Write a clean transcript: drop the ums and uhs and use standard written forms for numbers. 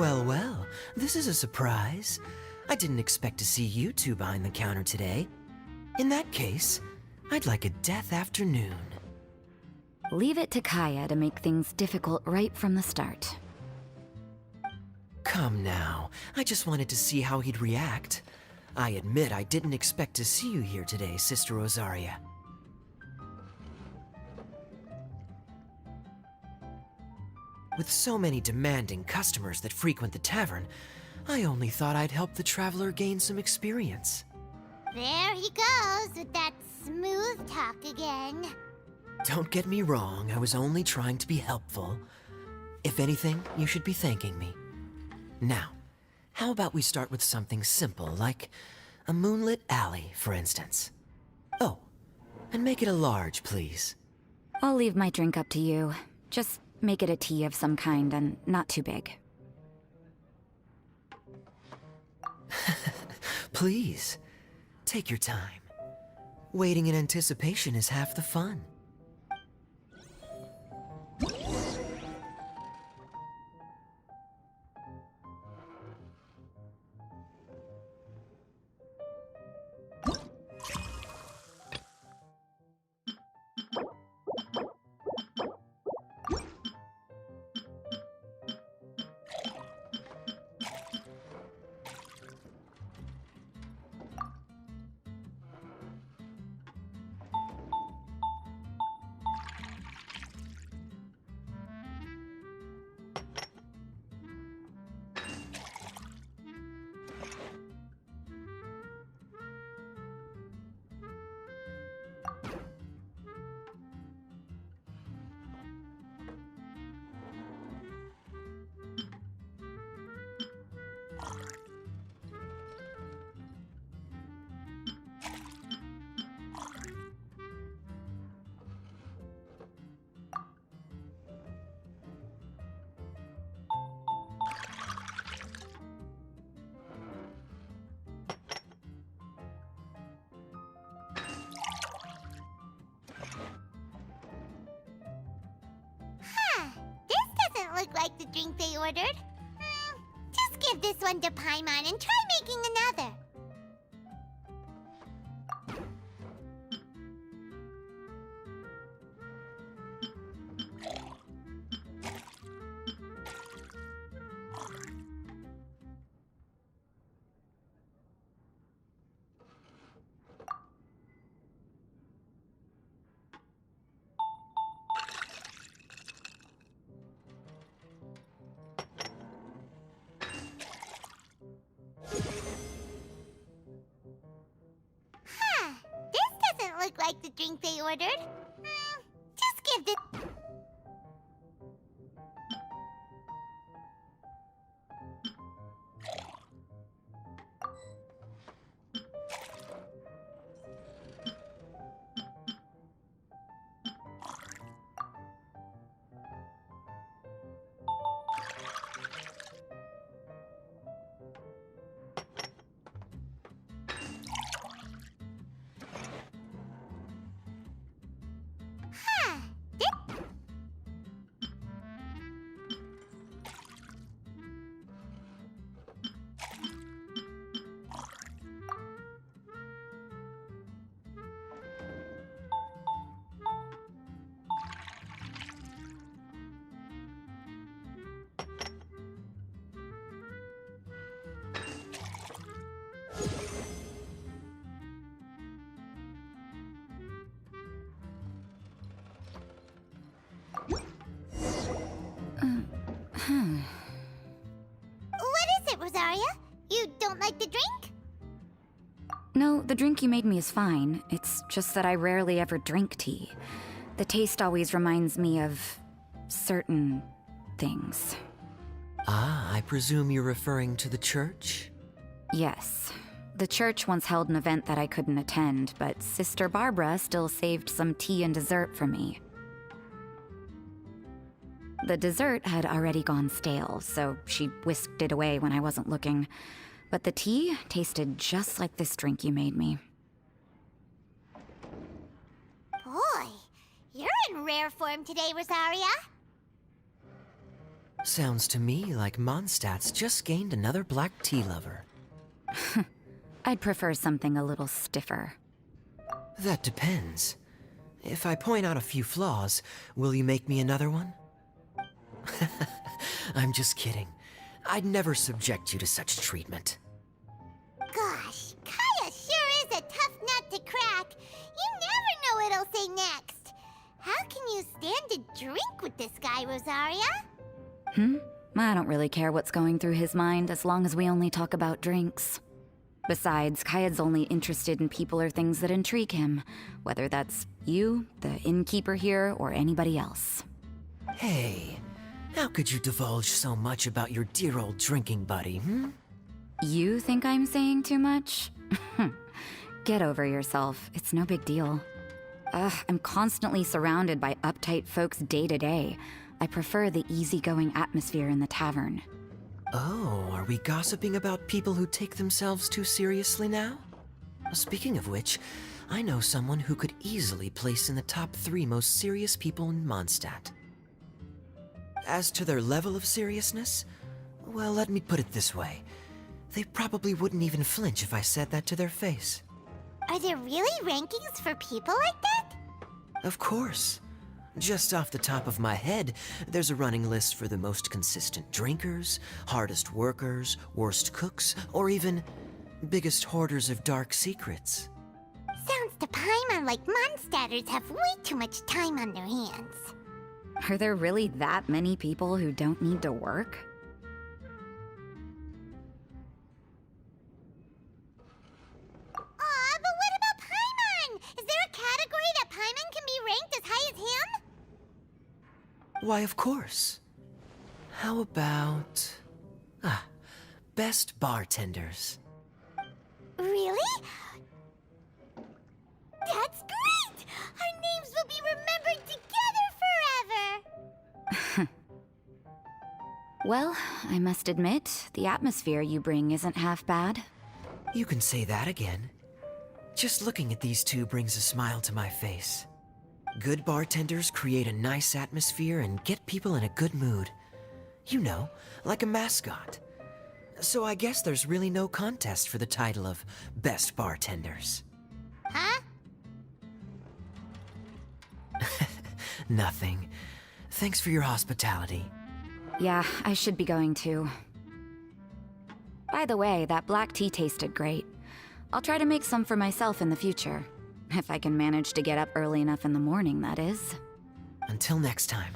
Well, well, this is a surprise. I didn't expect to see you two behind the counter today. In that case, I'd like a death afternoon. Leave it to Kaeya to make things difficult right from the start. Come now, I just wanted to see how he'd react. I admit I didn't expect to see you here today, Sister Rosaria. With so many demanding customers that frequent the tavern, I only thought I'd help the traveler gain some experience. There he goes with that smooth talk again. Don't get me wrong, I was only trying to be helpful. If anything, you should be thanking me. Now, how about we start with something simple, like a moonlit alley, for instance? Oh, and make it a large, please. I'll leave my drink up to you. Just make it a tea of some kind and not too big. Please, take your time. Waiting in anticipation is half the fun. This doesn't look like the drink they ordered. Just give this one to Paimon and try making another. This doesn't look like the drink they ordered. Just give this... What is it, Rosaria? You don't like the drink? No, the drink you made me is fine. It's just that I rarely ever drink tea. The taste always reminds me of certain things. Ah, I presume you're referring to the church? Yes. The church once held an event that I couldn't attend, but Sister Barbara still saved some tea and dessert for me. The dessert had already gone stale, so she whisked it away when I wasn't looking. But the tea tasted just like this drink you made me. Boy, you're in rare form today, Rosaria. Sounds to me like Mondstadt's just gained another black tea lover. I'd prefer something a little stiffer. That depends. If I point out a few flaws, will you make me another one? I'm just kidding. I'd never subject you to such treatment. Gosh, Kaeya sure is a tough nut to crack. You never know what he'll say next. How can you stand to drink with this guy, Rosaria? I don't really care what's going through his mind as long as we only talk about drinks. Besides, Kaeya's only interested in people or things that intrigue him, whether that's you, the innkeeper here, or anybody else. Hey, how could you divulge so much about your dear old drinking buddy, You think I'm saying too much? Get over yourself. It's no big deal. I'm constantly surrounded by uptight folks day to day. I prefer the easygoing atmosphere in the tavern. Oh, are we gossiping about people who take themselves too seriously now? Speaking of which, I know someone who could easily place in the top 3 most serious people in Mondstadt. As to their level of seriousness, well, let me put it this way. They probably wouldn't even flinch if I said that to their face. Are there really rankings for people like that? Of course. Just off the top of my head, there's a running list for the most consistent drinkers, hardest workers, worst cooks, or even biggest hoarders of dark secrets. Sounds to Paimon like Mondstadters have way too much time on their hands. Are there really that many people who don't need to work? Aw, but what about Paimon? Is there a category that Paimon can be ranked as high as him? Why, of course. How about... best bartenders. Really? That's great! Our names will be remembered together forever! Well, I must admit, the atmosphere you bring isn't half bad. You can say that again. Just looking at these two brings a smile to my face. Good bartenders create a nice atmosphere and get people in a good mood. You know, like a mascot. So I guess there's really no contest for the title of Best Bartenders. Huh? Nothing. Thanks for your hospitality. Yeah, I should be going too. By the way, that black tea tasted great. I'll try to make some for myself in the future. If I can manage to get up early enough in the morning, that is. Until next time.